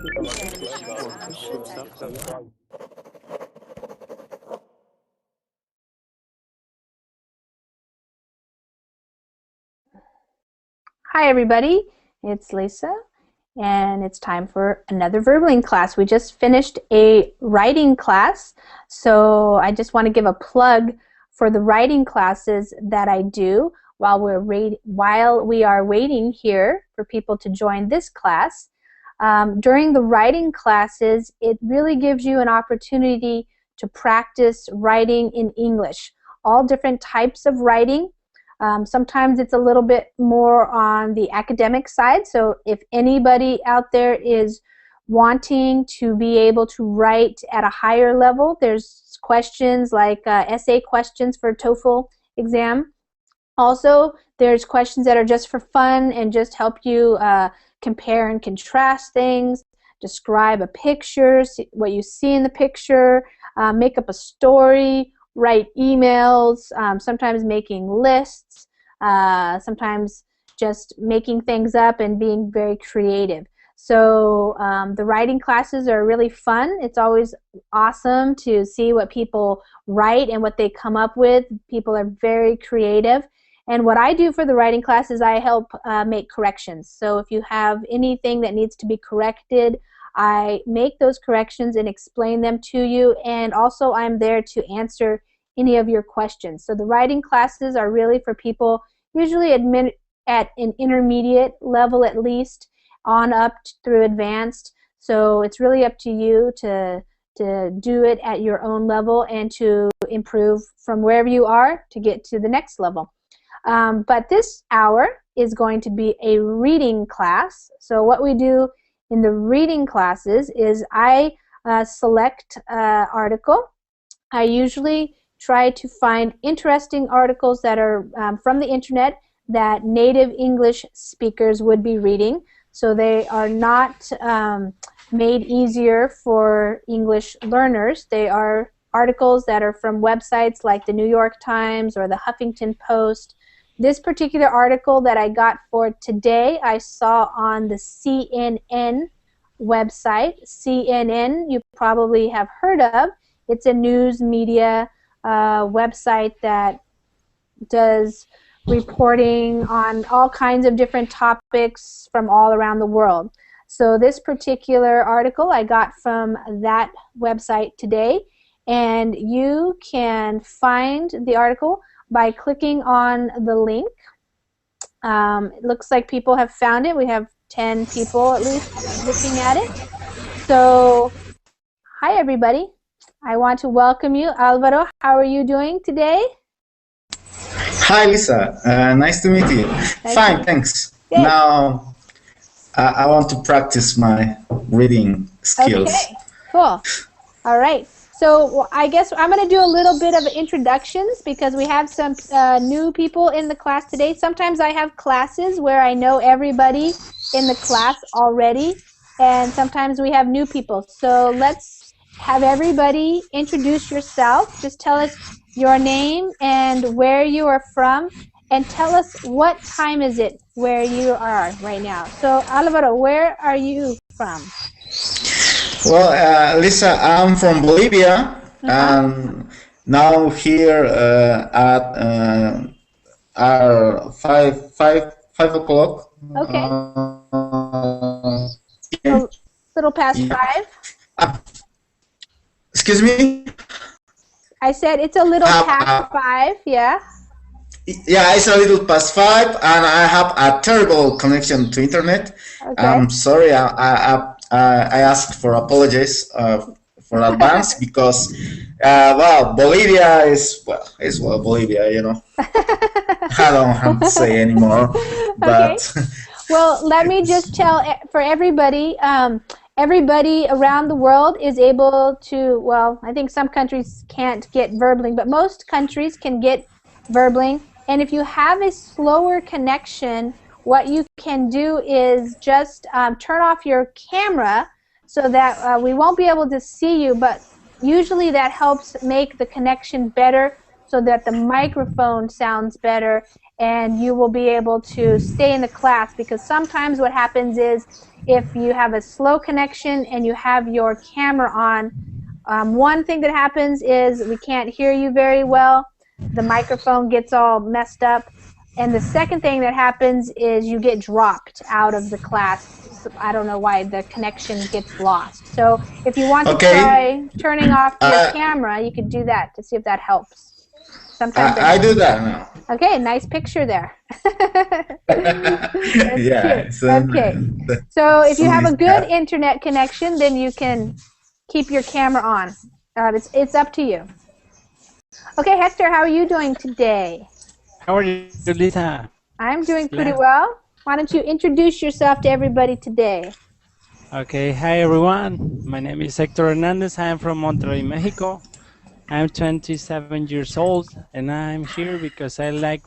Hi everybody, it's Lisa and it's time for another verbling class. We just finished a writing class, so I just want to give a plug for the writing classes that I do while we are waiting here for people to join this class. During the writing classes, it really gives you an opportunity to practice writing in English. All different types of writing. Sometimes it's a little bit more on the academic side, so if anybody out there is wanting to be able to write at a higher level, there's questions like essay questions for TOEFL exam. Also, there's questions that are just for fun and just help you compare and contrast things, describe a picture, what you see in the picture, make up a story, write emails, sometimes making lists, sometimes just making things up and being very creative. So the writing classes are really fun. It's always awesome to see what people write and what they come up with. People are very creative. And what I do for the writing class is I help make corrections. So if you have anything that needs to be corrected, I make those corrections and explain them to you, and also I'm there to answer any of your questions. So the writing classes are really for people usually at an intermediate level at least, on up through advanced. So it's really up to you to do it at your own level and to improve from wherever you are to get to the next level. But this hour is going to be a reading class. So what we do in the reading classes is I select an article. I usually try to find interesting articles that are from the internet that native English speakers would be reading, so they are not made easier for English learners. They are articles that are from websites like the New York Times or the Huffington Post. This particular article that I got for today, I saw on the CNN website. CNN, you probably have heard of. It's a news media website that does reporting on all kinds of different topics from all around the world. So this particular article I got from that website today, and you can find the article by clicking on the link. It looks like people have found it. We have 10 people at least looking at it. So, hi everybody. I want to welcome you. Alvaro, how are you doing today? Hi Lisa, nice to meet you. Fine, thanks. Good. Now I want to practice my reading skills. Okay, cool. All right. So I guess I'm going to do a little bit of introductions because we have some new people in the class today. Sometimes I have classes where I know everybody in the class already, and sometimes we have new people. So let's have everybody introduce yourself. Just tell us your name and where you are from, and tell us what time is it where you are right now. So Alvaro, where are you from? Well, Lisa, I'm from Bolivia, and now here at our 5 o'clock. Okay. A little past 5. Excuse me? I said it's a little past 5, yeah? Yeah, it's a little past 5, and I have a terrible connection to internet. Okay. I'm sorry, I asked for apologies for advance because, well, Bolivia is Bolivia, you know. I don't have to say anymore, but. Okay. Well, let me just tell for everybody, everybody around the world is able to, well, I think some countries can't get Verbling, but most countries can get Verbling. And if you have a slower connection, what you can do is just turn off your camera so that we won't be able to see you, but usually that helps make the connection better so that the microphone sounds better and you will be able to stay in the class, because sometimes what happens is if you have a slow connection and you have your camera on, one thing that happens is we can't hear you very well. The microphone gets all messed up. And the second thing that happens is you get dropped out of the class. So I don't know why the connection gets lost. So if you want to try turning off your camera, you could do that to see if that helps. Sometimes I do that now. Okay, nice picture there. Yeah. Okay. So if you have a good internet connection, then you can keep your camera on. It's up to you. Okay, Hector, how are you doing today? How are you, Lisa? I'm doing pretty well. Why don't you introduce yourself to everybody today? Okay, hi everyone. My name is Hector Hernandez. I am from Monterrey, Mexico. I'm 27 years old, and I'm here because I like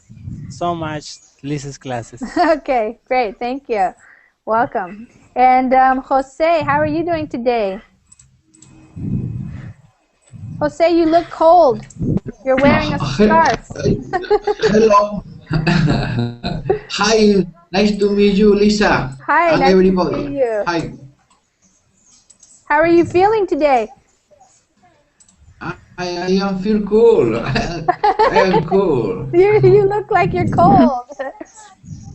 so much Lisa's classes. Okay, great. Thank you. Welcome. And Jose, how are you doing today? Jose, you look cold. You're wearing a scarf. Hello. Hi, nice to meet you, Lisa. Hi, and nice everybody. to meet you. Hi. How are you feeling today? I am feel cool. I am cool. You look like you're cold.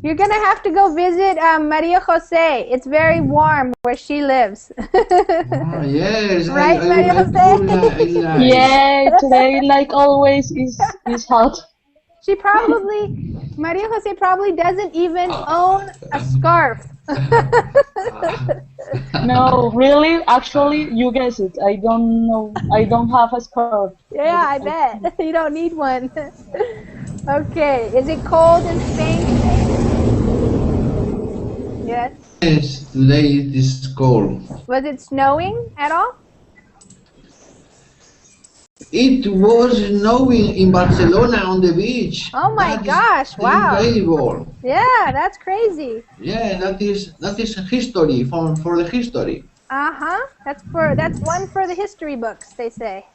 You're going to have to go visit Maria Jose. It's very warm where she lives. Oh, yes. Right, Maria Jose? Yeah, today, like always, is hot. She probably, Maria Jose probably doesn't even own a scarf. No, really, actually, you guess it. I don't know. I don't have a scarf. Yeah, I bet. You don't need one. Okay, is it cold in Spain today? Yes. Yes, today it is cold. Was it snowing at all? It was snowing in Barcelona on the beach. Oh my That gosh, is wow. incredible. Yeah, that's crazy. Yeah, that is history for the history. Uh-huh. That's one for the history books, they say.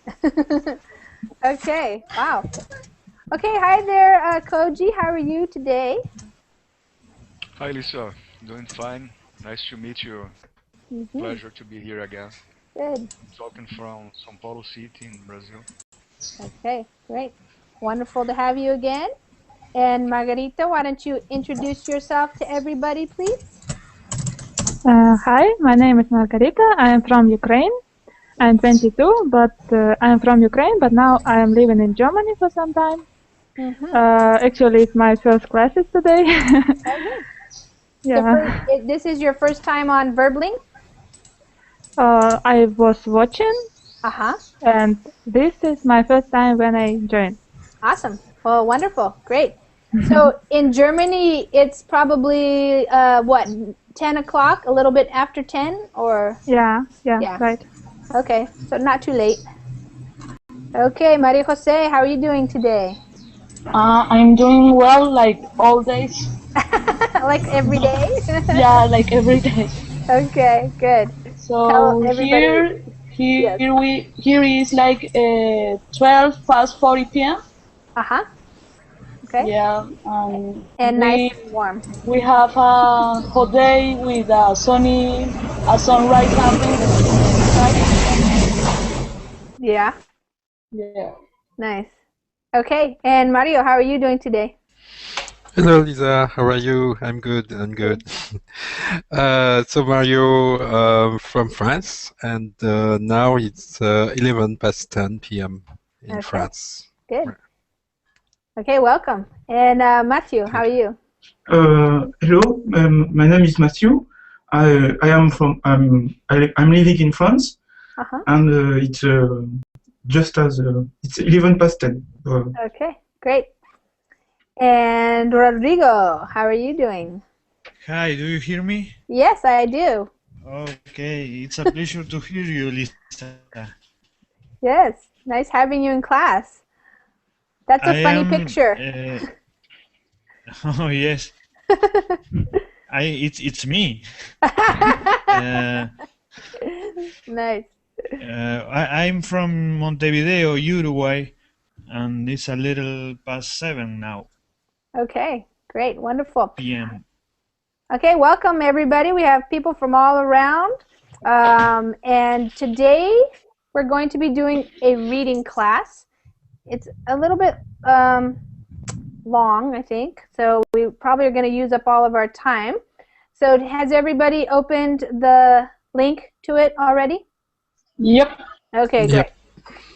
Okay, wow. Okay, hi there, Koji. How are you today? Hi Lisa, doing fine. Nice to meet you. Pleasure to be here again. Good. Talking from São Paulo City in Brazil. Okay, great. Wonderful to have you again. And Margarita, why don't you introduce yourself to everybody, please? Hi, my name is Margarita. I am from Ukraine. I'm 22, but I'm from Ukraine, but now I am living in Germany for some time. Actually, it's my first classes today. Okay. Yeah. This is your first time on Verbling? I was watching, and this is my first time when I joined. Awesome. Well, wonderful. Great. So in Germany, it's probably, what, 10 o'clock, a little bit after 10? Or? Yeah, right. Okay, so not too late. Okay, Maria Jose, how are you doing today? I'm doing well, like all days. Like every day? Yeah, like every day. Okay, good. So here is like 12 past 40 p.m. Okay. Yeah, and nice and warm. We have a hot day with a sunrise happening. Yeah. Yeah. Nice. Okay, and Mario, how are you doing today? Hello, Lisa. How are you? I'm good. I'm good. So Mario from France, and now it's 11 past 10 p.m. in France. Good. Okay, welcome. And Matthew, how are you? Hello, my name is Matthew. I'm living in France, and it's it's 11 past 10. Okay, great. And Rodrigo, how are you doing? Hi, do you hear me? Yes, I do. Okay, it's a pleasure to hear you, Lisa. Yes, nice having you in class. That's a funny picture. Oh yes, it's me. Nice. I'm from Montevideo, Uruguay, and it's a little past 7 now. Okay, great, wonderful. PM. Okay, welcome everybody. We have people from all around. And today we're going to be doing a reading class. It's a little bit long, I think, so we probably are going to use up all of our time. So has everybody opened the link to it already? Yep. Okay, great. Yep.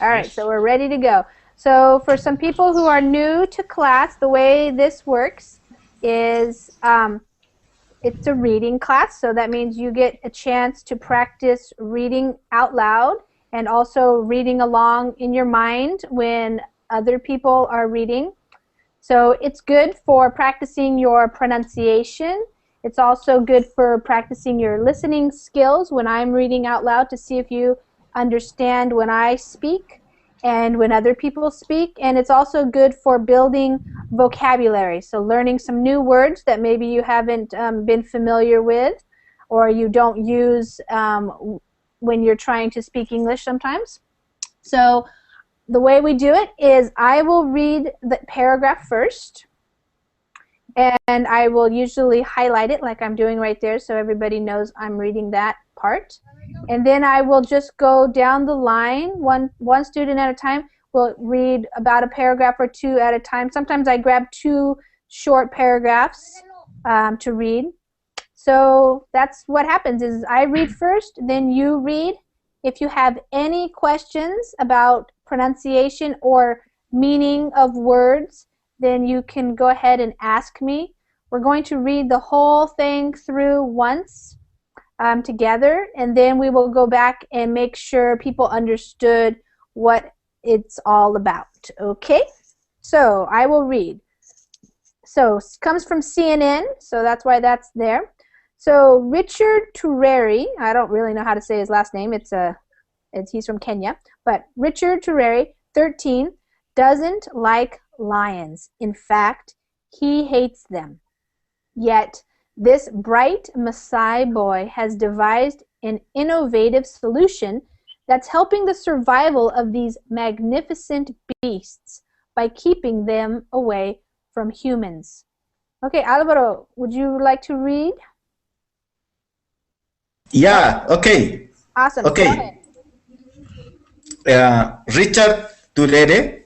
All right, so we're ready to go. So for some people who are new to class, the way this works is it's a reading class, so that means you get a chance to practice reading out loud and also reading along in your mind when other people are reading. So it's good for practicing your pronunciation. It's also good for practicing your listening skills when I'm reading out loud to see if you understand when I speak and when other people speak. And it's also good for building vocabulary, so learning some new words that maybe you haven't been familiar with or you don't use when you're trying to speak English sometimes. So the way we do it is I will read the paragraph first, and I will usually highlight it like I'm doing right there so everybody knows I'm reading that part. And then I will just go down the line, one student at a time. Will read about a paragraph or two at a time. Sometimes I grab 2 short paragraphs to read. So that's what happens is I read first, then you read. If you have any questions about pronunciation or meaning of words, then you can go ahead and ask me. We're going to read the whole thing through once together, and then we will go back and make sure people understood what it's all about. Okay? So I will read. So it comes from CNN, so that's why that's there. So Richard Tureri, I don't really know how to say his last name. He's from Kenya, but Richard Tureri, 13, doesn't like lions. In fact, he hates them. Yet this bright Maasai boy has devised an innovative solution that's helping the survival of these magnificent beasts by keeping them away from humans. Okay, Alvaro, would you like to read? Yeah, okay. Awesome. Okay. Richard Turere,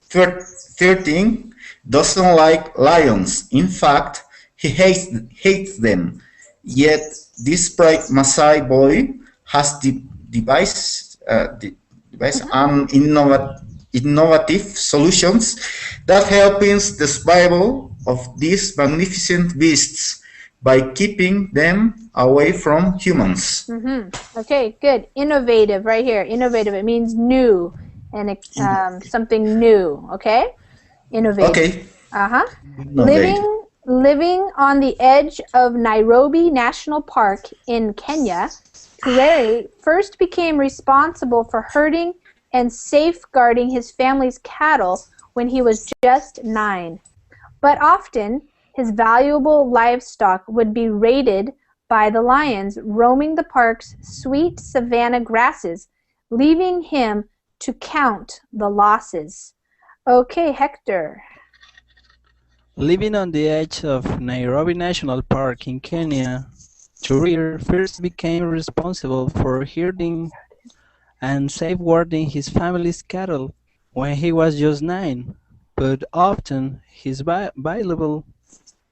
13, doesn't like lions. In fact, he hates them. Yet this bright Maasai boy has devised an innovative solutions that helps the survival of these magnificent beasts by keeping them away from humans. Okay, good. Innovative, right here. Innovative. It means new and something new. Okay. Innovative. Okay. Living on the edge of Nairobi National Park in Kenya, Tureri first became responsible for herding and safeguarding his family's cattle when he was just 9. But often, his valuable livestock would be raided by the lions roaming the park's sweet savanna grasses, leaving him to count the losses. Okay, Hector. Living on the edge of Nairobi National Park in Kenya, Tureri first became responsible for herding and safeguarding his family's cattle when he was just 9. But often his valuable,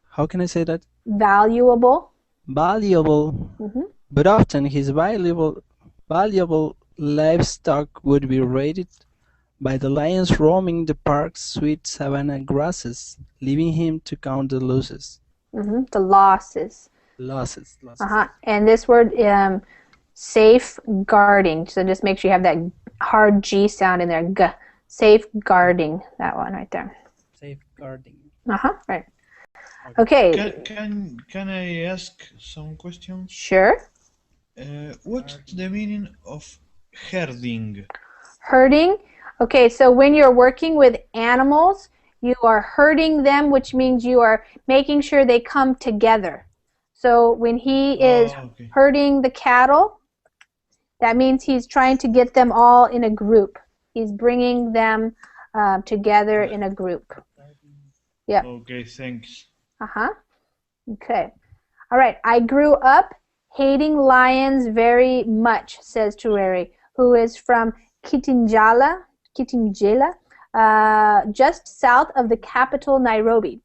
how can I say that? Valuable. But often his valuable livestock would be raided by the lions roaming the park's sweet savanna grasses, leaving him to count the losses. The losses. Losses. And this word, safeguarding. So just make sure you have that hard G sound in there. G. Safeguarding. That one right there. Safeguarding. Right. Okay. Can I ask some questions? Sure. What's the meaning of herding? Herding. Okay, so when you're working with animals, you are herding them, which means you are making sure they come together. So when he is herding the cattle, that means he's trying to get them all in a group. He's bringing them together in a group. Yep. Okay, thanks. Okay. All right. I grew up hating lions very much, says Tureri, who is from Kitengela, just south of the capital, Nairobi.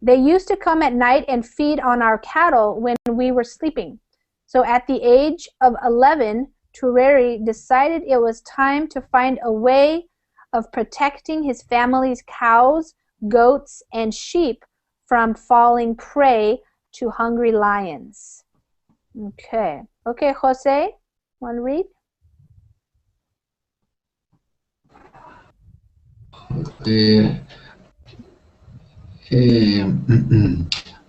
They used to come at night and feed on our cattle when we were sleeping. So at the age of 11, Tureri decided it was time to find a way of protecting his family's cows, goats, and sheep from falling prey to hungry lions. Okay. Okay, Jose, want to read?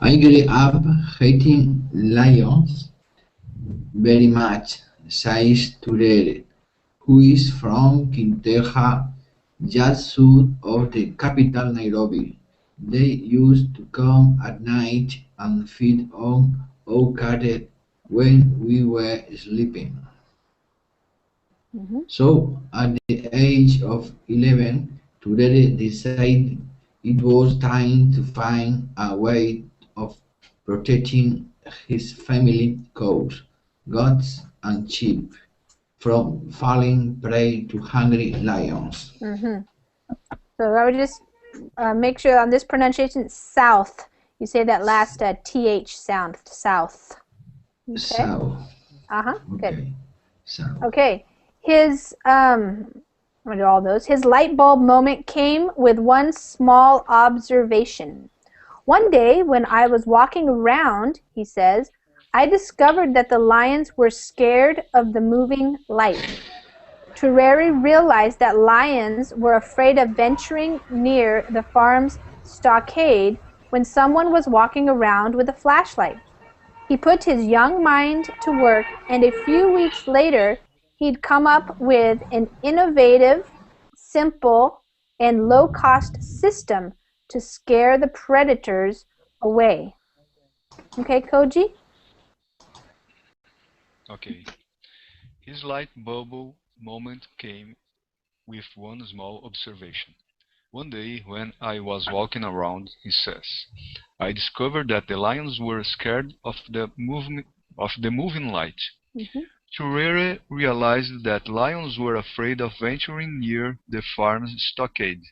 I grew up hating lions very much, says Turere, who is from Kinteha, just south of the capital Nairobi. They used to come at night and feed on our cattle when we were sleeping. So at the age of 11, Turere decided it was time to find a way of protecting his family cows, goats, and sheep from falling prey to hungry lions. So I would just make sure on this pronunciation, south. You say that last TH sound, south. Okay. South. Good. South. Okay. His, I'm going to do all those. His light bulb moment came with one small observation. One day when I was walking around, he says, I discovered that the lions were scared of the moving light. Tureri realized that lions were afraid of venturing near the farm's stockade when someone was walking around with a flashlight. He put his young mind to work, and a few weeks later, he'd come up with an innovative, simple, and low-cost system to scare the predators away. Okay, Koji? Okay. His light bulb moment came with one small observation. One day, when I was walking around, he says, I discovered that the lions were scared of the moving light. Turere realized that lions were afraid of venturing near the farm's stockade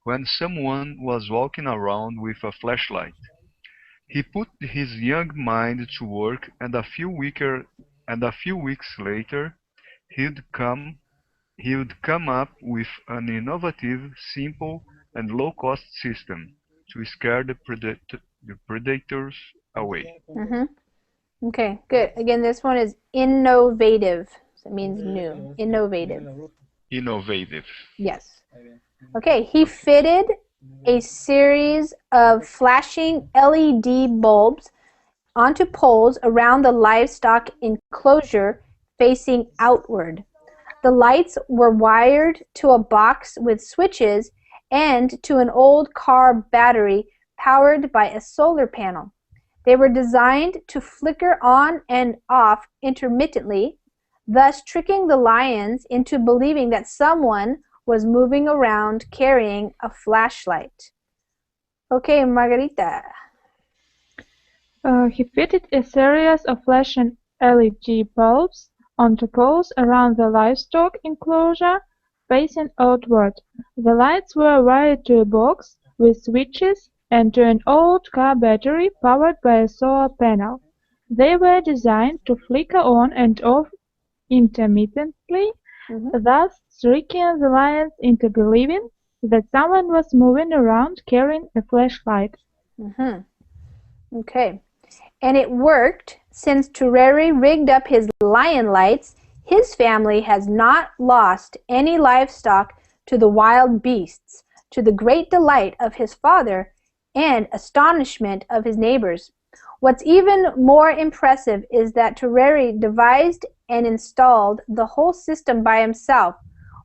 when someone was walking around with a flashlight. He put his young mind to work, and a few weeks later, he would come up with an innovative, simple, and low-cost system to scare the predators away. Okay, good. Again, this one is innovative. So it means new. Innovative. Innovative. Yes. Okay, he fitted a series of flashing LED bulbs onto poles around the livestock enclosure facing outward. The lights were wired to a box with switches and to an old car battery powered by a solar panel. They were designed to flicker on and off intermittently, thus tricking the lions into believing that someone was moving around carrying a flashlight. Okay, Margarita. He fitted a series of flashing LED bulbs onto poles around the livestock enclosure facing outward. The lights were wired to a box with switches and to an old car battery powered by a solar panel. They were designed to flicker on and off intermittently, thus tricking the lions into believing that someone was moving around carrying a flashlight. Okay. And it worked. Since Tureri rigged up his lion lights, his family has not lost any livestock to the wild beasts, to the great delight of his father and astonishment of his neighbors. What's even more impressive is that Tureri devised and installed the whole system by himself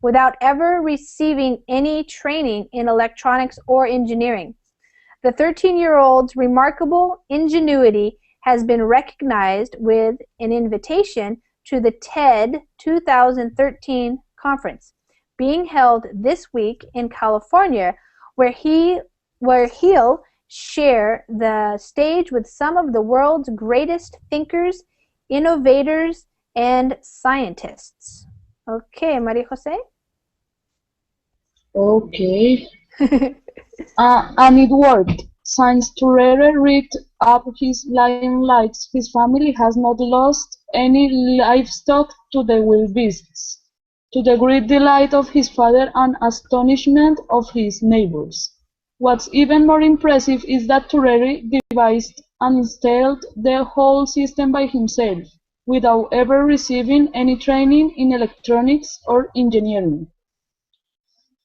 without ever receiving any training in electronics or engineering. The 13-year-old's remarkable ingenuity has been recognized with an invitation to the TED 2013 conference. being held this week in California, where he'll share the stage with some of the world's greatest thinkers, innovators, and scientists. Okay, Maria Jose? Okay. And it worked. Since Turere rigged up his lion lights, his family has not lost any livestock to the wild beasts, to the great delight of his father and astonishment of his neighbors. What's even more impressive is that Turere devised and installed the whole system by himself, without ever receiving any training in electronics or engineering.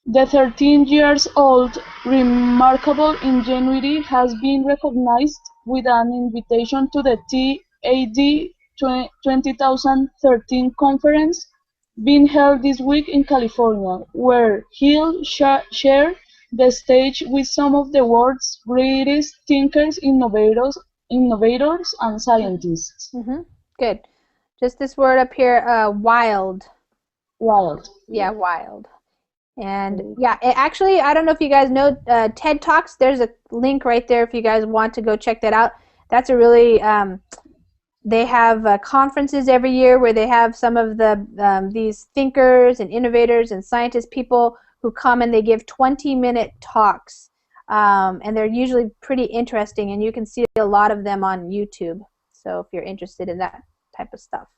The 13-year-old remarkable ingenuity has been recognized with an invitation to the TAD 2013 conference being held this week in California, where he'll share the stage with some of the world's greatest thinkers, innovators, and scientists. Good. Just this word up here, wild. Wild. Yeah, wild. And yeah, actually, I don't know if you guys know TED Talks. There's a link right there if you guys want to go check that out. That's a really, they have conferences every year where they have some of the these thinkers and innovators and scientists, people who come and they give 20-minute talks. And they're usually pretty interesting, and you can see a lot of them on YouTube. So if you're interested in that type of stuff.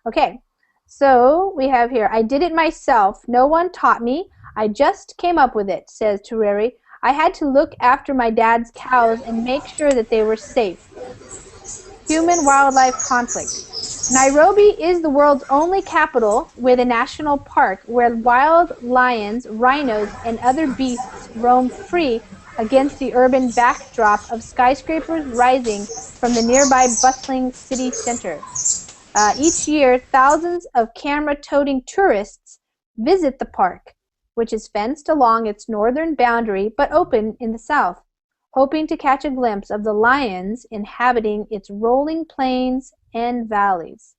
Okay. So we have here, I did it myself. No one taught me. I just came up with it, says Turere. I had to look after my dad's cows and make sure that they were safe. Human-wildlife conflict. Nairobi is the world's only capital with a national park where wild lions, rhinos, and other beasts roam free against the urban backdrop of skyscrapers rising from the nearby bustling city center. Each year, thousands of camera-toting tourists visit the park, which is fenced along its northern boundary but open in the south, hoping to catch a glimpse of the lions inhabiting its rolling plains and valleys.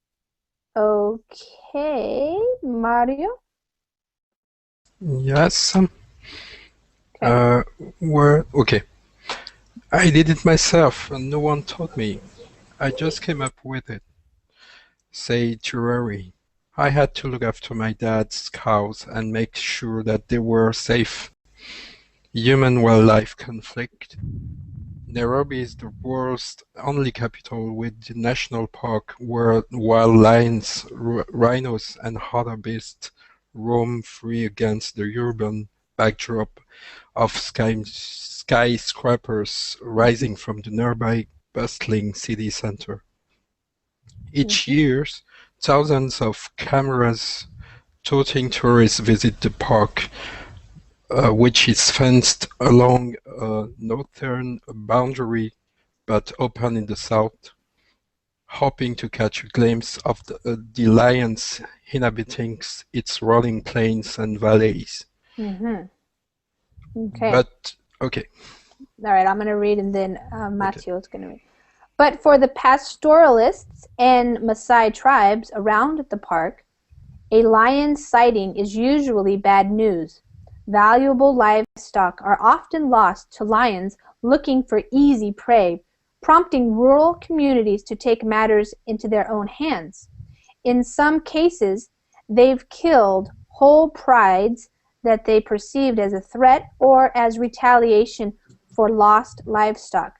Okay, Mario? Yes. Okay. I did it myself, and no one taught me. I just came up with it. Say Turere. I had to look after my dad's cows and make sure that they were safe. Human-wildlife conflict. Nairobi is the world's only capital with the national park where wild lions, rhinos, and other beasts roam free against the urban backdrop of skyscrapers rising from the nearby bustling city center. Each year, thousands of cameras toting tourists visit the park, which is fenced along a northern boundary but open in the south, hoping to catch a glimpse of the lions inhabiting its rolling plains and valleys. Okay. But, okay. All right, I'm going to read, and then Matteo is going to read. But for the pastoralists and Maasai tribes around the park, a lion sighting is usually bad news. Valuable livestock are often lost to lions looking for easy prey, prompting rural communities to take matters into their own hands. In some cases, they've killed whole prides that they perceived as a threat or as retaliation for lost livestock.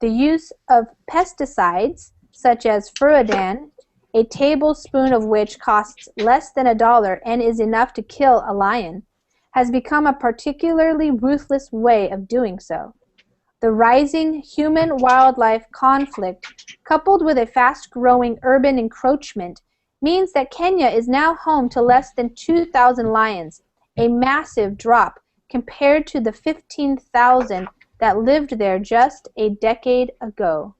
The use of pesticides, such as Furadan, a tablespoon of which costs less than $1 and is enough to kill a lion, has become a particularly ruthless way of doing so. The rising human-wildlife conflict, coupled with a fast-growing urban encroachment, means that Kenya is now home to less than 2,000 lions, a massive drop compared to the 15,000 that lived there just a decade ago.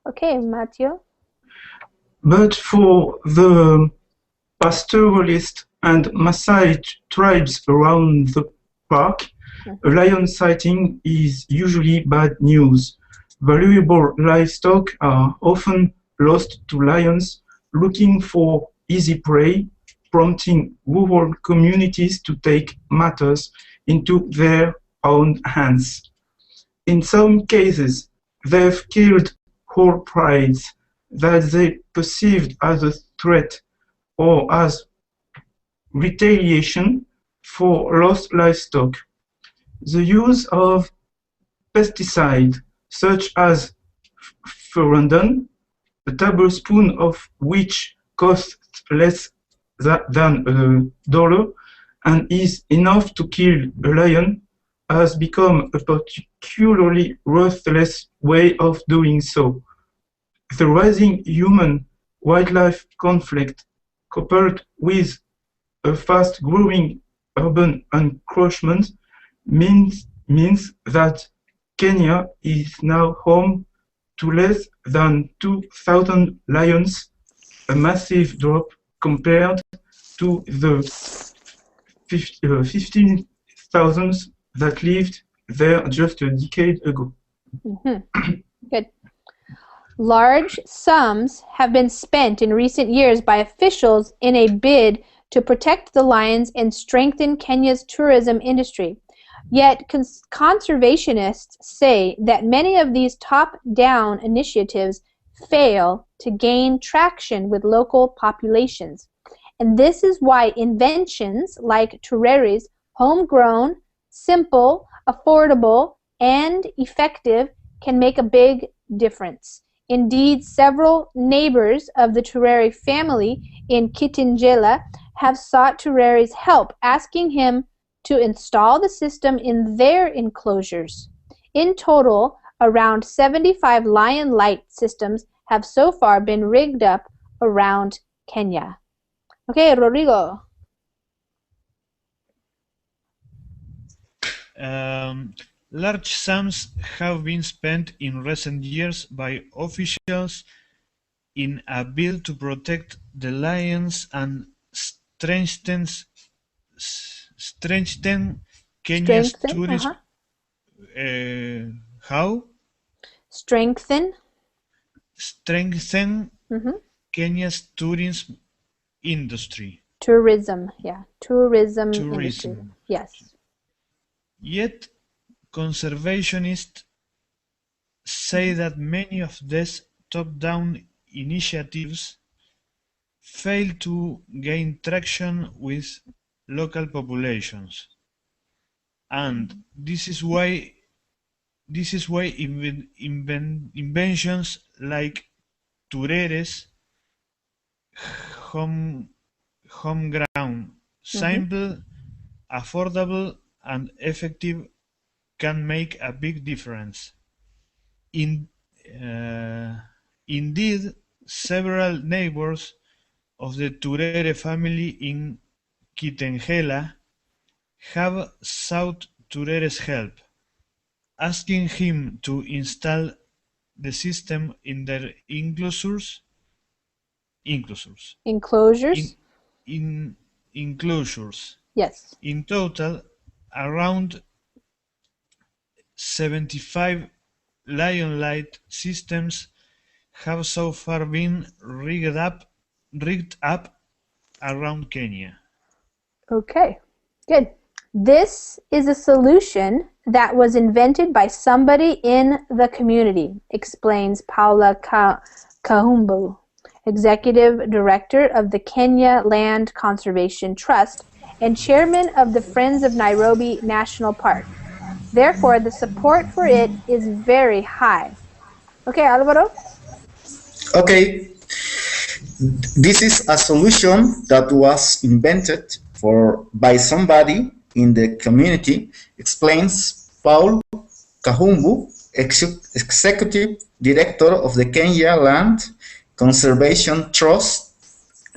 Okay, Matteo? But for the pastoralist and Maasai tribes around the park, a lion sighting is usually bad news. Valuable livestock are often lost to lions looking for easy prey, prompting rural communities to take matters into their own hands. In some cases, they've killed whole prides that they perceived as a threat or as retaliation for lost livestock. The use of pesticides such as Furandon, a tablespoon of which costs less than $1 and is enough to kill a lion, has become a particularly ruthless way of doing so. The rising human-wildlife conflict, coupled with a fast-growing urban encroachment, means that Kenya is now home to less than 2,000 lions, a massive drop compared to the 15,000 that lived there just a decade ago. Good. Large sums have been spent in recent years by officials in a bid to protect the lions and strengthen Kenya's tourism industry. Yet conservationists say that many of these top-down initiatives fail to gain traction with local populations. And this is why inventions like Turere's homegrown, simple, affordable, and effective can make a big difference. Indeed, several neighbors of the Turere family in Kitengela have sought Turere's help, asking him to install the system in their enclosures. In total, around 75 lion light systems have so far been rigged up around Kenya. Okay, Rodrigo. Large sums have been spent in recent years by officials in a bid to protect the lions and strengthen Kenya's tourism. How? Strengthen Kenya's tourism industry. Tourism industry. Yes. Yet, conservationists say that many of these top-down initiatives fail to gain traction with local populations, and this is why inventions like Turere's homegrown, simple, affordable, and effective can make a big difference. Indeed, several neighbors of the Turere family in Kitengela have sought Turere's help, asking him to install the system in their enclosures. Yes. In total, around 75 lion light systems have so far been rigged up around Kenya. Okay, good. This is a solution that was invented by somebody in the community, explains Paula Kahumbu, Executive Director of the Kenya Land Conservation Trust and Chairman of the Friends of Nairobi National Park. Therefore, the support for it is very high. Okay, Alvaro? Okay. This is a solution that was invented by somebody in the community, explains Paul Kahumbu, Executive Director of the Kenya Land Conservation Trust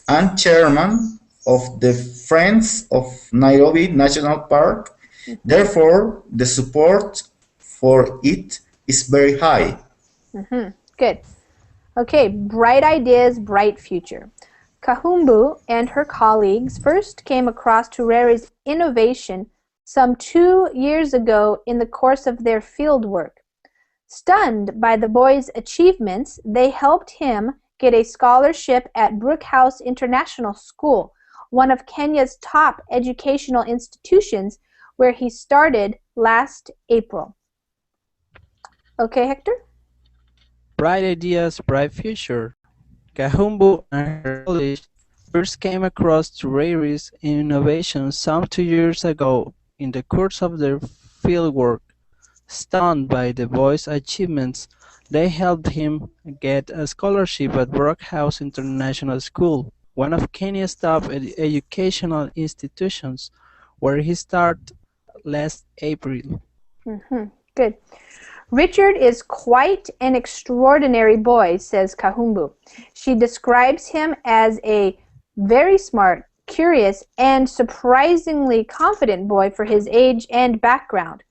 and Chairman of the Friends of Nairobi National Park. Therefore, the support for it is very high. Good. Okay, bright ideas, bright future. Kahumbu and her colleagues first came across Turere's innovation some 2 years ago in the course of their field work. Stunned by the boy's achievements, they helped him get a scholarship at Brookhouse International School, one of Kenya's top educational institutions, where he started last April. Okay, Hector? Bright ideas, bright future. Kahumbu and her college first came across Tureiri's innovation some 2 years ago in the course of their fieldwork. Stunned by the boy's achievements, they helped him get a scholarship at Brockhouse International School, one of Kenya's top educational institutions, where he started last April. Good. Richard is quite an extraordinary boy, says Kahumbu. She describes him as a very smart, curious, and surprisingly confident boy for his age and background,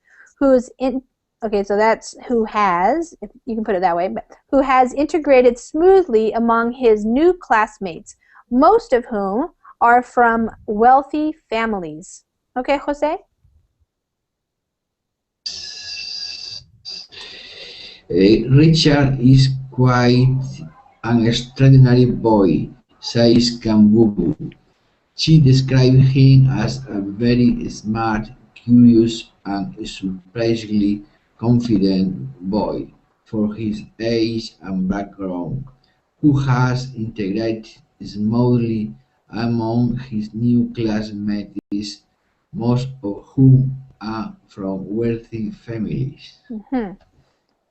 okay, so that's who has, if you can put it that way, but who has integrated smoothly among his new classmates, most of whom are from wealthy families. Okay, Jose? Richard is quite an extraordinary boy, says Kahumbu. She describes him as a very smart, curious, and surprisingly confident boy for his age and background, who has integrated smoothly among his new classmates, most of whom are from wealthy families.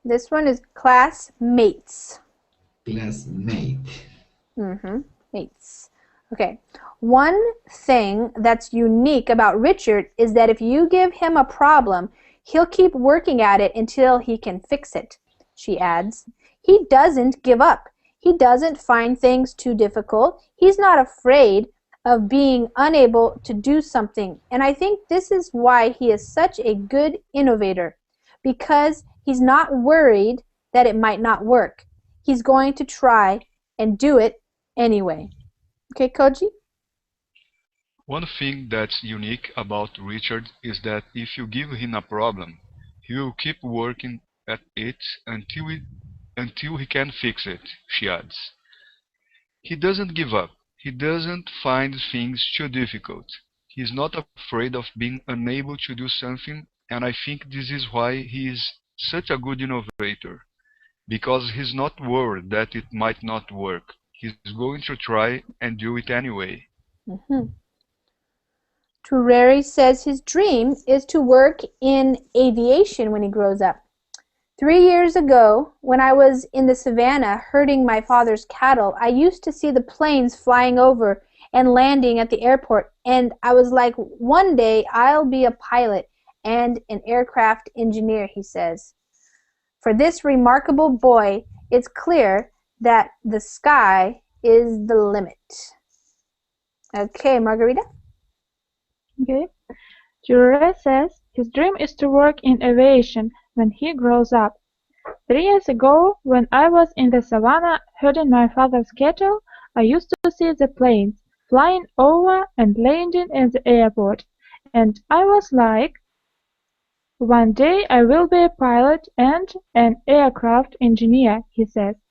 This one is classmates. Classmate. Mates. Okay. One thing that's unique about Richard is that if you give him a problem, he'll keep working at it until he can fix it, she adds. He doesn't give up. He doesn't find things too difficult. He's not afraid of being unable to do something. And I think this is why he is such a good innovator, because he's not worried that it might not work. He's going to try and do it anyway. Okay, Koji? One thing that's unique about Richard is that if you give him a problem, he will keep working at it until he can fix it, she adds. He doesn't give up. He doesn't find things too difficult. He's not afraid of being unable to do something, and I think this is why he is such a good innovator, because he's not worried that it might not work. He's going to try and do it anyway. Tureiri says his dream is to work in aviation when he grows up. 3 years ago, when I was in the savannah herding my father's cattle, I used to see the planes flying over and landing at the airport, and I was like, one day I'll be a pilot and an aircraft engineer, he says. For this remarkable boy, it's clear that the sky is the limit. Okay, Margarita? Okay. Tureiri says his dream is to work in aviation when he grows up. 3 years ago, when I was in the savannah herding my father's cattle, I used to see the planes flying over and landing at the airport, and I was like, one day I will be a pilot and an aircraft engineer, he says.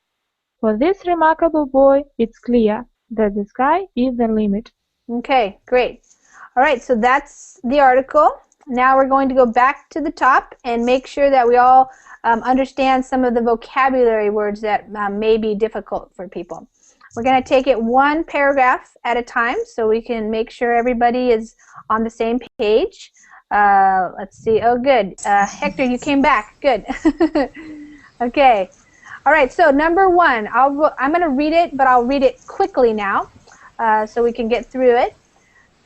For this remarkable boy, it's clear that the sky is the limit. Okay, great. All right, so that's the article. Now we're going to go back to the top and make sure that we all understand some of the vocabulary words that may be difficult for people. We're going to take it one paragraph at a time so we can make sure everybody is on the same page. Let's see. Oh, good. Hector, you came back. Good. Okay. All right, so number one, I'm going to read it, but I'll read it quickly now so we can get through it.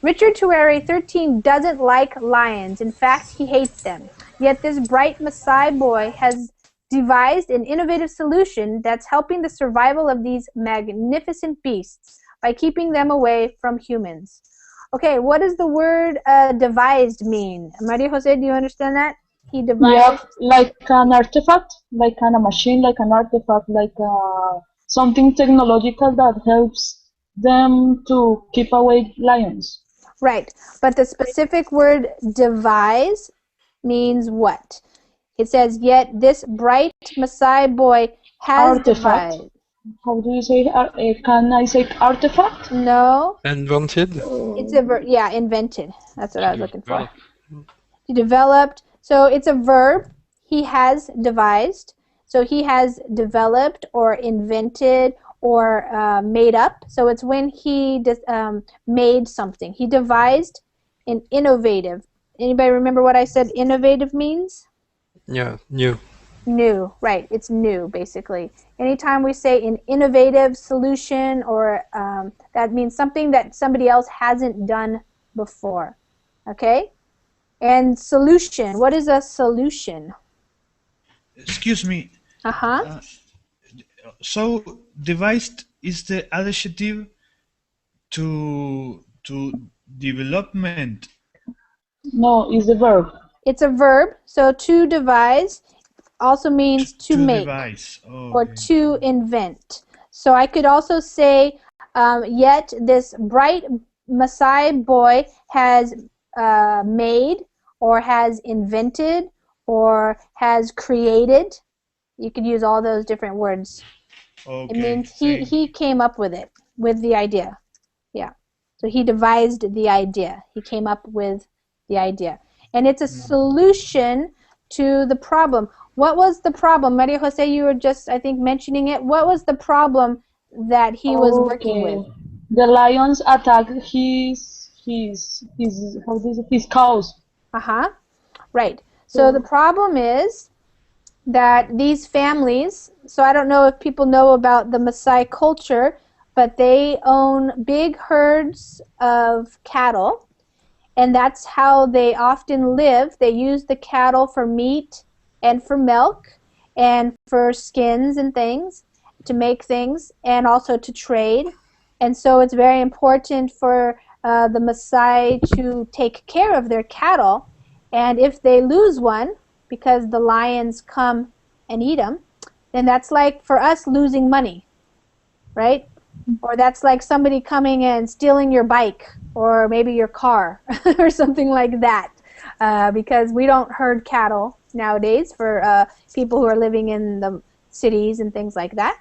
Richard Tureiri, 13, doesn't like lions. In fact, he hates them. Yet this bright Maasai boy has devised an innovative solution that's helping the survival of these magnificent beasts by keeping them away from humans. Okay, what does the word devised mean? Maria Jose, do you understand that? He devised... Yeah, like an artifact, like a machine, like an artifact, like something technological that helps them to keep away lions. Right, but the specific word devise means what? It says, yet this bright Maasai boy has devised. how do you say? Can I say artifact? No. Invented? It's a verb. Yeah, invented. That's what I was looking for. He developed. So it's a verb. He has devised. So he has developed or invented or made up. So it's when he made something. He devised an innovative. Anybody remember what I said innovative means? Yeah, new. New, right. It's new, basically. Anytime we say an innovative solution or that means something that somebody else hasn't done before. Okay? And solution. What is a solution? Excuse me. Uh-huh. So devised is the adjective to development. No, it's the verb. It's a verb. So to devise also means to make devise. or to invent. So I could also say, yet this bright Maasai boy has made or has invented or has created. You could use all those different words. Okay. It means he came up with it, with the idea. Yeah. So he devised the idea. He came up with the idea. And it's a solution to the problem. What was the problem? Maria Jose, you were just, I think, mentioning it. What was the problem that he was working with? The lions attacked his cows. Uh-huh. Right. So the problem is that these families, so I don't know if people know about the Maasai culture, but they own big herds of cattle, and that's how they often live. They use the cattle for meat and for milk and for skins and things, to make things, and also to trade. And so it's very important for the Maasai to take care of their cattle, and if they lose one, because the lions come and eat them, then that's like for us losing money, right? Or that's like somebody coming and stealing your bike or maybe your car or something like that, because we don't herd cattle nowadays for people who are living in the cities and things like that.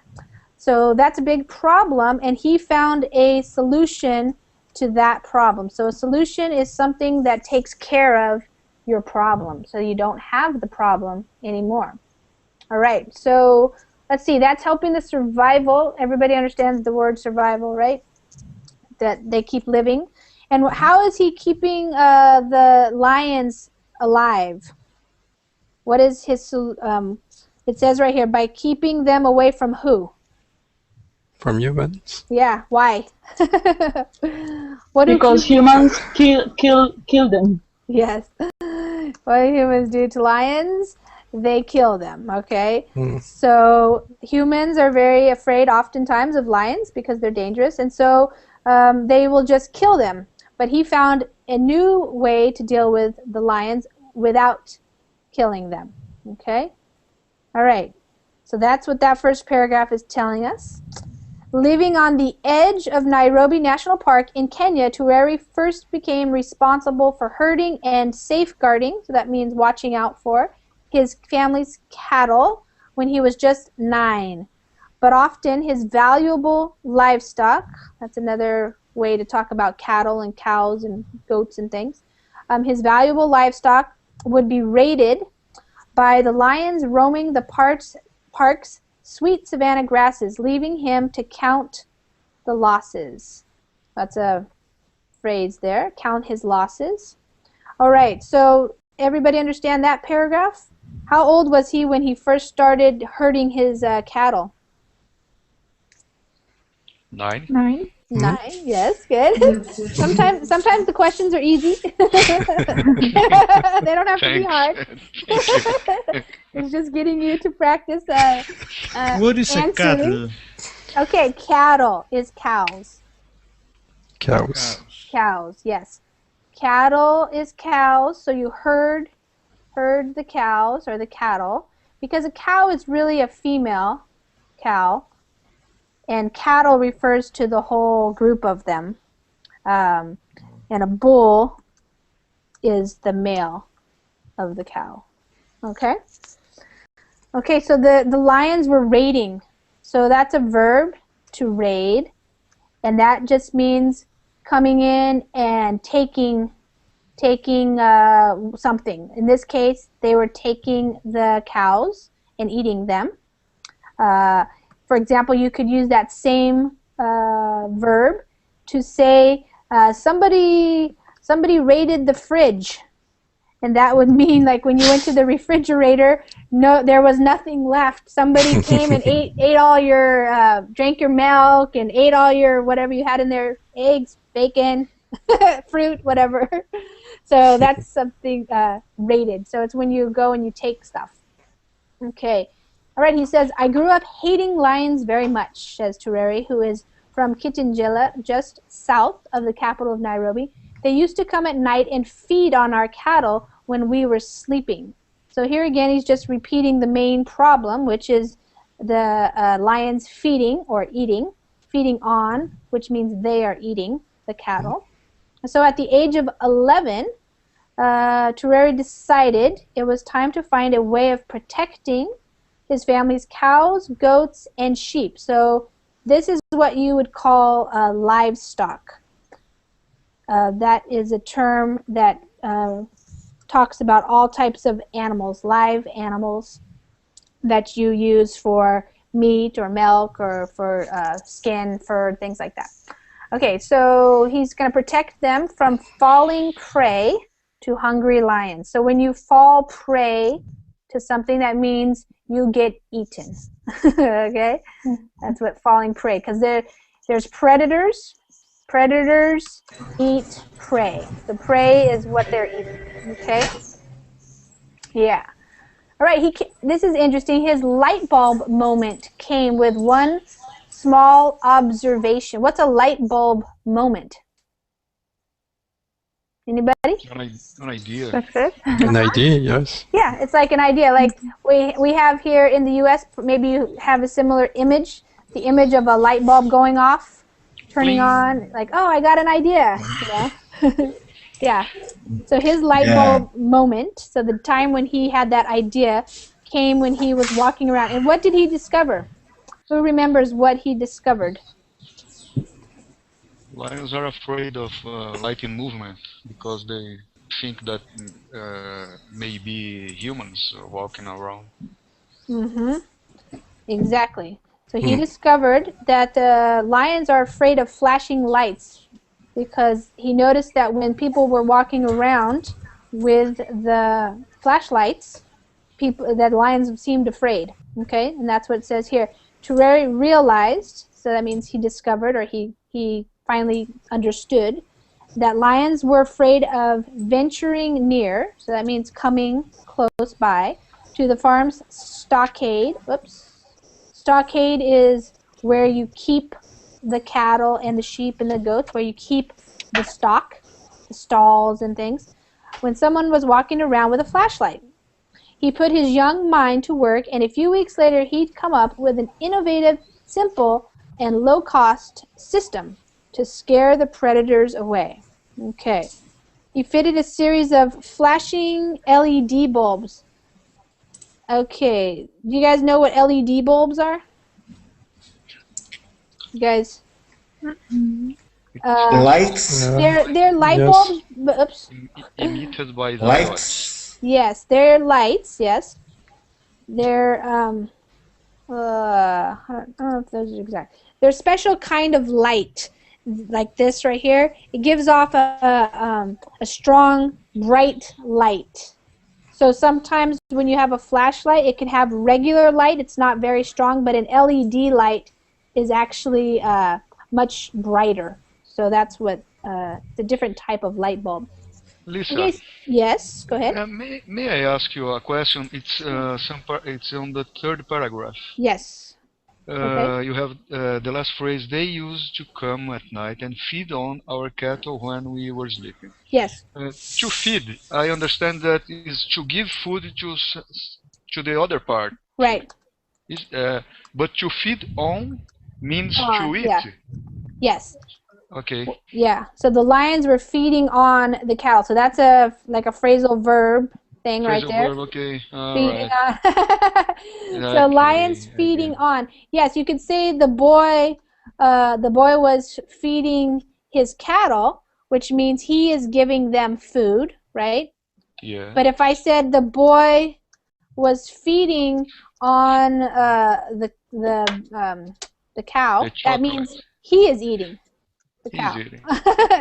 So that's a big problem, and he found a solution to that problem. So a solution is something that takes care of your problem, so you don't have the problem anymore. All right, so let's see, that's helping the survival. Everybody understands the word survival, right? That they keep living. And how is he keeping the lions alive? What is his, it says right here, by keeping them away from who? From humans? Yeah, why? Because humans kill them. Yes. What do humans do to lions? They kill them, okay? So humans are very afraid oftentimes of lions because they're dangerous, and so they will just kill them. But he found a new way to deal with the lions without killing them, okay? All right, so that's what that first paragraph is telling us. Living on the edge of Nairobi National Park in Kenya, Tureri first became responsible for herding and safeguarding, so that means watching out for, his family's cattle when he was just 9. But often his valuable livestock, that's another way to talk about cattle and cows and goats and things, his valuable livestock would be raided by the lions roaming the park's sweet savanna grasses, leaving him to count the losses. That's a phrase there, count his losses. All right, so everybody understand that paragraph? How old was he when he first started herding his cattle? 9. 9. 9, yes, good. Sometimes the questions are easy. They don't have to be hard. It's just getting you to practice What is a cattle? Okay, cattle is cows. Cows. Cows, yes. Cattle is cows, so you herd the cows or the cattle, because a cow is really a female cow, and cattle refers to the whole group of them, and a bull is the male of the cow. Okay? Okay, so the lions were raiding. So that's a verb, to raid, and that just means coming in and taking something. In this case, they were taking the cows and eating them. For example, you could use that same verb to say somebody raided the fridge, and that would mean like when you went to the refrigerator, no, there was nothing left. Somebody came and ate all your drank your milk and ate all your whatever you had in there, eggs, bacon, fruit, whatever. So that's something raided. So it's when you go and you take stuff. Okay. All right, he says, I grew up hating lions very much, says Tureri, who is from Kitengela, just south of the capital of Nairobi. They used to come at night and feed on our cattle when we were sleeping. So here again, he's just repeating the main problem, which is the lions feeding or eating, feeding on, which means they are eating the cattle. So at the age of 11, Tureri decided it was time to find a way of protecting his family's cows, goats, and sheep. So this is what you would call livestock. That is a term that talks about all types of animals, live animals that you use for meat or milk or for skin, fur, things like that. Okay, so he's going to protect them from falling prey to hungry lions. So when you fall prey to something, that means you get eaten. Okay, that's what falling prey. Because there's predators. Predators eat prey. The prey is what they're eating. Okay. Yeah. All right. This is interesting. His light bulb moment came with one small observation. What's a light bulb moment? Anybody? An idea. Success. An idea, yes. Yeah, it's like an idea. Like we have here in the U.S., maybe you have a similar image, the image of a light bulb going off, turning on, like, oh, I got an idea. You know? Yeah. So his light bulb moment, so the time when he had that idea came when he was walking around. And what did he discover? Who remembers what he discovered? Lions are afraid of light in movement because they think that maybe humans are walking around. Mm-hmm. Exactly. So he discovered that lions are afraid of flashing lights because he noticed that when people were walking around with the flashlights, that lions seemed afraid. Okay, and that's what it says here. Tureri realized, so that means he discovered, or he finally understood, that lions were afraid of venturing near, so that means coming close by, to the farm's stockade. Whoops. Stockade is where you keep the cattle and the sheep and the goats, where you keep the stock, the stalls and things, when someone was walking around with a flashlight. He put his young mind to work, and a few weeks later he'd come up with an innovative, simple, and low-cost system to scare the predators away. Okay. He fitted a series of flashing LED bulbs. Okay. Do you guys know what LED bulbs are? You guys? Lights? They're light bulbs. Oops. Emitted by the Lights? Yes, they're lights, yes. They're, I don't know if those are exact. They're a special kind of light, like this right here. It gives off a strong, bright light. So sometimes when you have a flashlight, it can have regular light. It's not very strong, but an LED light is actually much brighter. So that's what, it's a different type of light bulb. Lisa, yes, go ahead. May I ask you a question? It's it's on the third paragraph. Yes. Okay. You have the last phrase. They used to come at night and feed on our cattle when we were sleeping. Yes. To feed, I understand that is to give food to the other part. Right. But to feed on means to eat. Yeah. Yes. Okay. Yeah. So the lions were feeding on the cattle. So that's like a phrasal verb thing right Phrasal there. verb, okay. All Feeding right. on. So lions Okay, I feeding get it. on. Yes, you could say the boy was feeding his cattle, which means he is giving them food, right? Yeah. But if I said the boy was feeding on the cow, The that chocolate. means he is eating the He's cow. eating.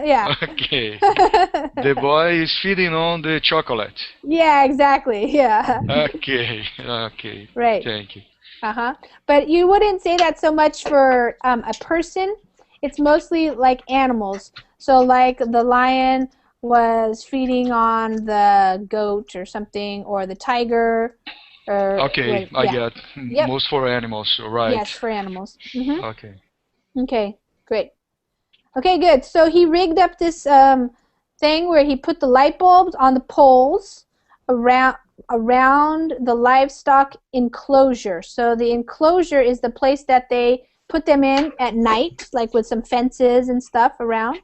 Yeah. Okay. The boy is feeding on the chocolate. Yeah, exactly. Yeah. Okay. Okay. Right. Thank you. Uh-huh. But you wouldn't say that so much for a person. It's mostly like animals. So like the lion was feeding on the goat or something, or the tiger, or Okay, I yeah. get. Yep. Most for animals, right? Yes, for animals. Mm-hmm. Okay. Okay, great. Okay, good. So he rigged up this thing where he put the light bulbs on the poles around the livestock enclosure. So the enclosure is the place that they put them in at night, like with some fences and stuff around.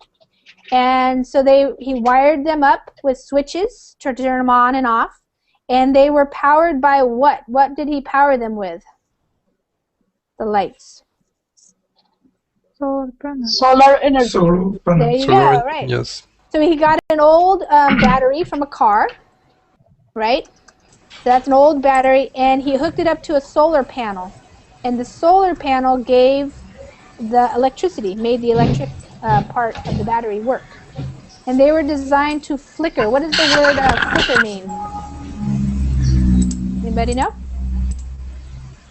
And so he wired them up with switches to turn them on and off. And they were powered by what? What did he power them with? The lights. Solar panel. Solar energy. Solar There panel. you go, right. Yes. So he got an old battery from a car, right? So that's an old battery, and he hooked it up to a solar panel. And the solar panel gave the electricity, made the electric part of the battery work. And they were designed to flicker. What does the word flicker mean? Anybody know?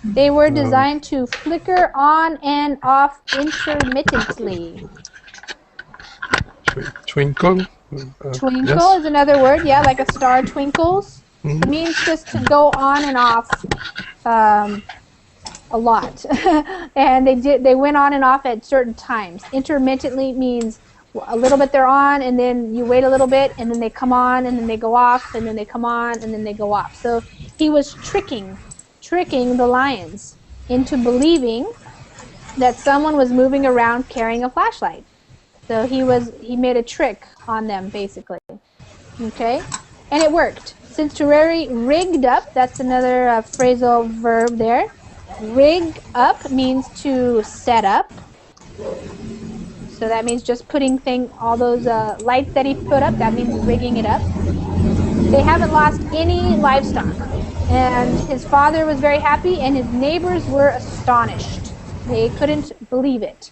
They were designed to flicker on and off intermittently. Twinkle. Twinkle Yes. is another word, yeah, like a star twinkles. Mhm. It means just to go on and off a lot. And they went on and off at certain times. Intermittently means a little bit they're on, and then you wait a little bit, and then they come on, and then they go off, and then they come on, and then they go off. So he was tricking the lions into believing that someone was moving around carrying a flashlight. So he made a trick on them, basically. Okay? And it worked. Since Tereri rigged up, that's another phrasal verb there. Rig up means to set up. So that means just putting all those lights that he put up, that means rigging it up. They haven't lost any livestock. And his father was very happy, and his neighbors were astonished. They couldn't believe it.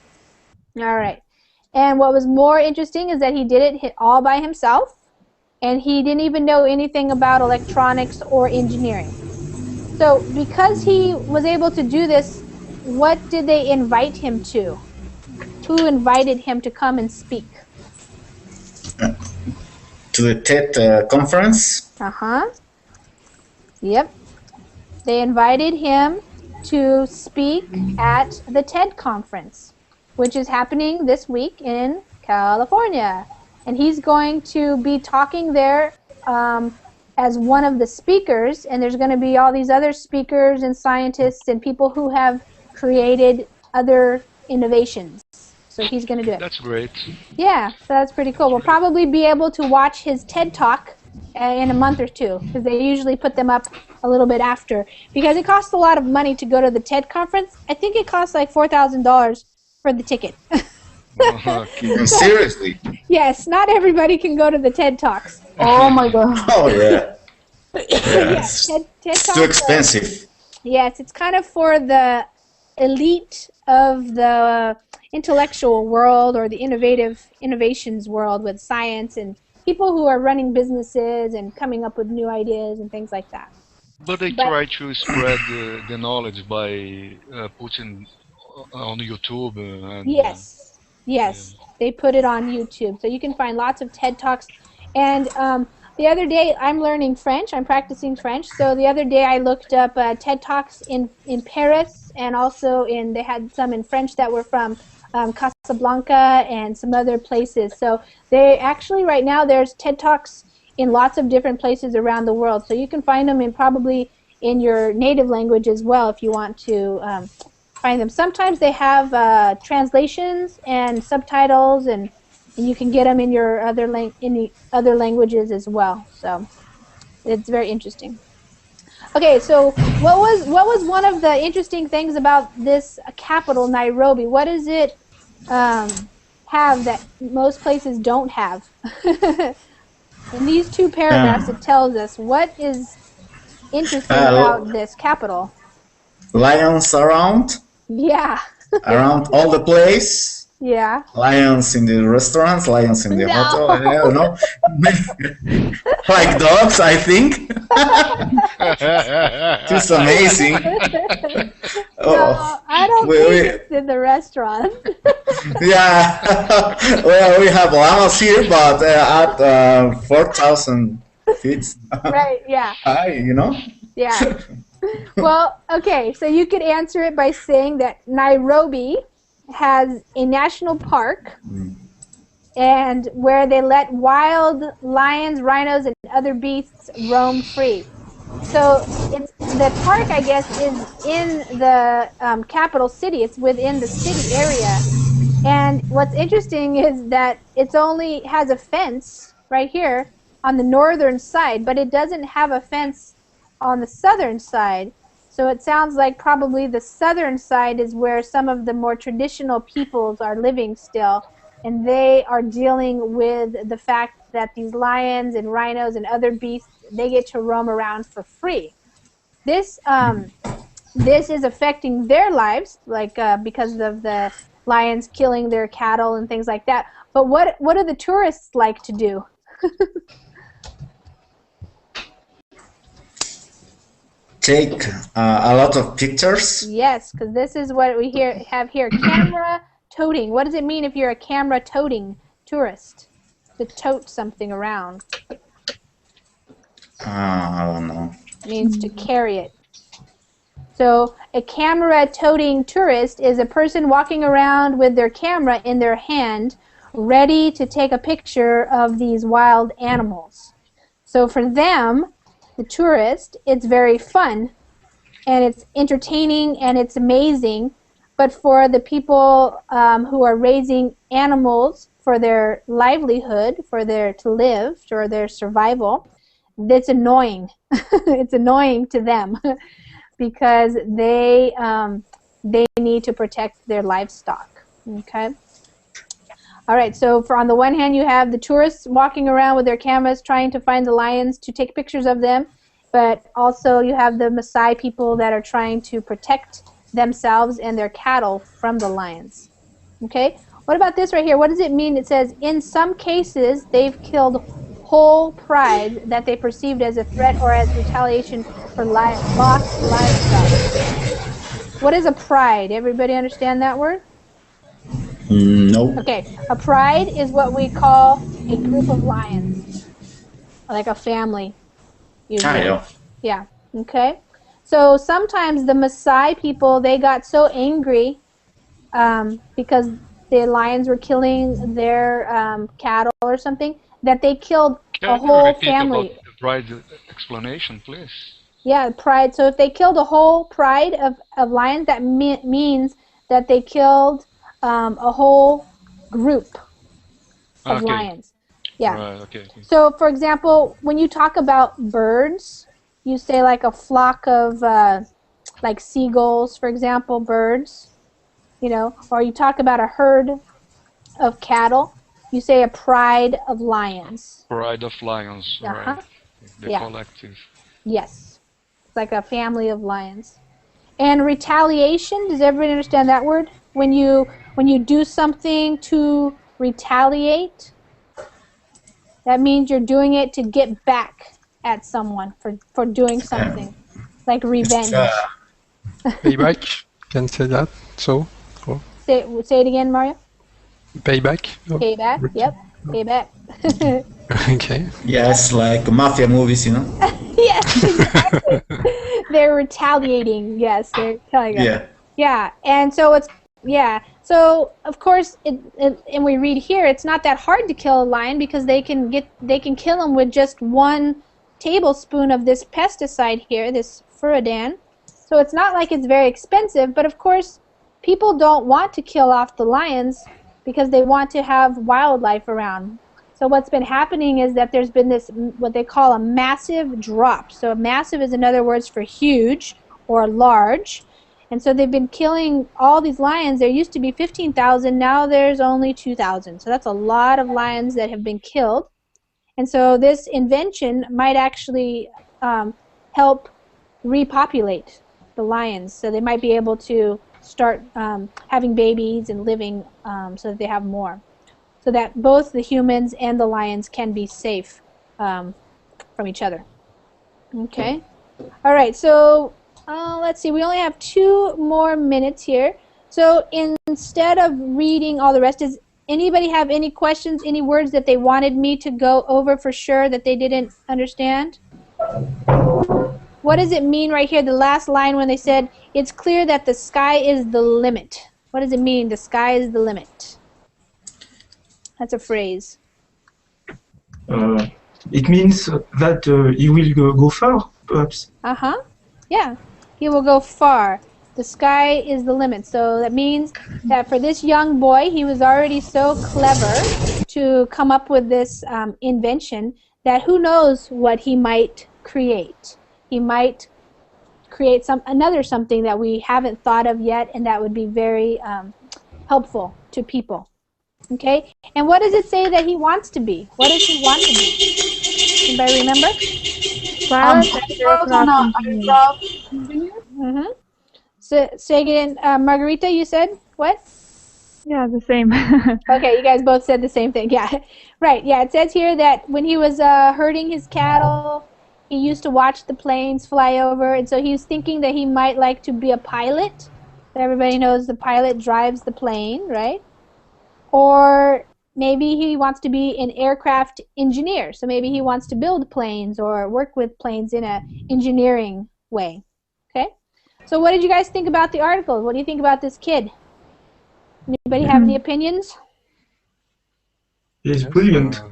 All right. And what was more interesting is that he did it all by himself, and he didn't even know anything about electronics or engineering. So because he was able to do this, what did they invite him to? Who invited him to come and speak? To the TED conference. Uh-huh. Yep. They invited him to speak at the TED conference, which is happening this week in California. And he's going to be talking there as one of the speakers, and there's going to be all these other speakers and scientists and people who have created other innovations. So he's going to do it. That's great. Yeah, so that's pretty cool. We'll probably be able to watch his TED Talk in a month or two, because they usually put them up a little bit after, because it costs a lot of money to go to the TED conference. I think it costs like $4,000 for the ticket. Okay. Seriously? Yes, not everybody can go to the TED Talks. Oh my god. Oh yeah. Yes, TED It's Talks too are- expensive. Yes, it's kind of for the elite of the intellectual world, or the innovations world with science, and people who are running businesses and coming up with new ideas and things like that. But they try to spread the knowledge by putting on YouTube. And, Yes, yes, they put it on YouTube, so you can find lots of TED Talks. And the other day, I'm learning French. I'm practicing French. So the other day, I looked up TED Talks in Paris, and also they had some in French that were from Casablanca and some other places. So they actually, right now, there's TED Talks in lots of different places around the world. So you can find them probably in your native language as well, if you want to find them. Sometimes they have translations and subtitles, and you can get them in your other languages as well. So It's very interesting. Okay, so what was one of the interesting things about this capital, Nairobi? What does it have that most places don't have? In these two paragraphs, it tells us what is interesting about this capital. Lions around. Yeah. Around all the place. Yeah. Lions in the restaurants, lions in the hotel. I don't know. Like dogs, I think. Just amazing. No, I don't think it's in the restaurant. Yeah. Well, we have llamas here, but at 4,000 feet. Right, yeah. High, you know? Yeah. Well, okay, so you could answer it by saying that Nairobi has a national park and where they let wild lions, rhinos, and other beasts roam free. So the park, I guess, is in the capital city. It's within the city area. And what's interesting is that it only has a fence right here on the northern side, but it doesn't have a fence on the southern side. So it sounds like probably the southern side is where some of the more traditional peoples are living still, and they are dealing with the fact that these lions and rhinos and other beasts, they get to roam around for free. This is affecting their lives, like because of the lions killing their cattle and things like that. But what do the tourists like to do? Take a lot of pictures. Yes, because this is what we have here. Camera toting. What does it mean if you're a camera toting tourist? To tote something around. I don't know. It means to carry it. So a camera toting tourist is a person walking around with their camera in their hand, ready to take a picture of these wild animals. So for them, the tourist, it's very fun and it's entertaining and it's amazing. But for the people who are raising animals for their livelihood, for their to live, or their survival, it's annoying. It's annoying to them because they need to protect their livestock. Okay. All right, so on the one hand, you have the tourists walking around with their cameras trying to find the lions to take pictures of them, but also you have the Maasai people that are trying to protect themselves and their cattle from the lions. Okay, what about this right here? What does it mean? It says, in some cases, they've killed whole pride that they perceived as a threat or as retaliation for lost livestock. What is a pride? Everybody understand that word? No. Okay, a pride is what we call a group of lions, like a family. Usually. Yeah, okay. So sometimes the Maasai people, they got so angry because the lions were killing their cattle or something, that they killed a whole family. About the pride explanation, please? Yeah, pride. So if they killed a whole pride of lions, that means that they killed a whole group of lions. Yeah. Right, okay. So, for example, when you talk about birds, you say like a flock of like seagulls, for example, birds, you know, or you talk about a herd of cattle, you say a pride of lions. Pride of lions, right. The collective. Yes. It's like a family of lions. And retaliation, does everybody understand that word? When you do something to retaliate, that means you're doing it to get back at someone for doing something, like revenge. Payback, can say that. So, say it again, Mario. Payback. Payback. Yep. Payback. Okay. Yes, like mafia movies, you know. Yes, exactly. They're retaliating. Yes, they're telling us. Yeah. Yeah, and so it's So of course, and we read here, it's not that hard to kill a lion because they can kill them with just 1 tablespoon of this pesticide here, this Furadan. So it's not like it's very expensive, but of course, people don't want to kill off the lions because they want to have wildlife around. So what's been happening is that there's been this, what they call a massive drop. So massive is another word for huge or large. And so they've been killing all these lions. There used to be 15,000, now there's only 2,000. So that's a lot of lions that have been killed. And so this invention might actually help repopulate the lions. So they might be able to start having babies and living so that they have more. So that both the humans and the lions can be safe from each other. Okay. All right, so let's see. We only have 2 more minutes here. So instead of reading all the rest, does anybody have any questions, any words that they wanted me to go over for sure that they didn't understand? What does it mean right here, the last line when they said, it's clear that the sky is the limit? What does it mean, the sky is the limit? That's a phrase. It means that he will go far, perhaps. Uh-huh. Yeah, he will go far. The sky is the limit. So that means that for this young boy, he was already so clever to come up with this invention that who knows what he might create. He might create another something that we haven't thought of yet, and that would be very helpful to people. Okay? And what does it say that he wants to be? What does he want to be? Anybody remember? Mm-hmm. So, say again, Margarita, you said what? Yeah, the same. Okay, you guys both said the same thing. Yeah, right. Yeah, it says here that when he was herding his cattle, he used to watch the planes fly over, and so he was thinking that he might like to be a pilot. Everybody knows the pilot drives the plane, right? Or maybe he wants to be an aircraft engineer. So maybe he wants to build planes or work with planes in an engineering way. Okay? So what did you guys think about the article? What do you think about this kid? Anybody have any opinions? He's brilliant.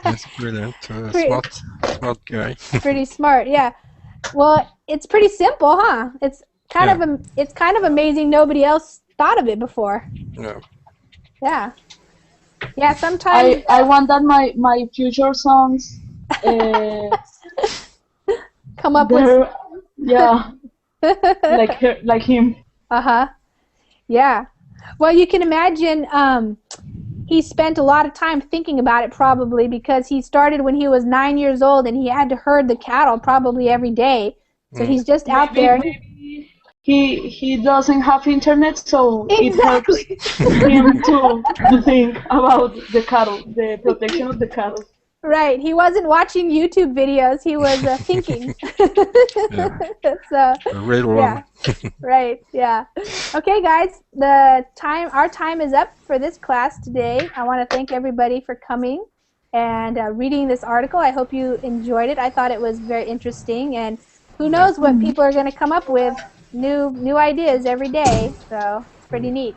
He's brilliant. Smart guy. Pretty smart, yeah. Well, it's pretty simple, huh? It's kind of amazing nobody else thought of it before. Yeah. Yeah. Yeah, sometimes I want that my future songs come up with yeah, like him. Yeah. Well, you can imagine he spent a lot of time thinking about it probably because he started when he was 9 years old and he had to herd the cattle probably every day. So he's just out there. He doesn't have internet, so it helps him to think about the cattle, the protection of the cattle. Right. He wasn't watching YouTube videos. He was thinking. So, a real one. Right. Yeah. Okay, guys. Our time is up for this class today. I want to thank everybody for coming and reading this article. I hope you enjoyed it. I thought it was very interesting, and who knows what people are going to come up with. New ideas every day, so it's pretty neat.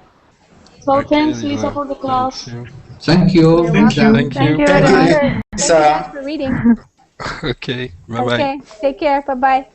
So thanks, Lisa, for the class. Thank you. Thank you. Thank you for reading. Okay. Bye bye. Okay. Take care. Bye bye.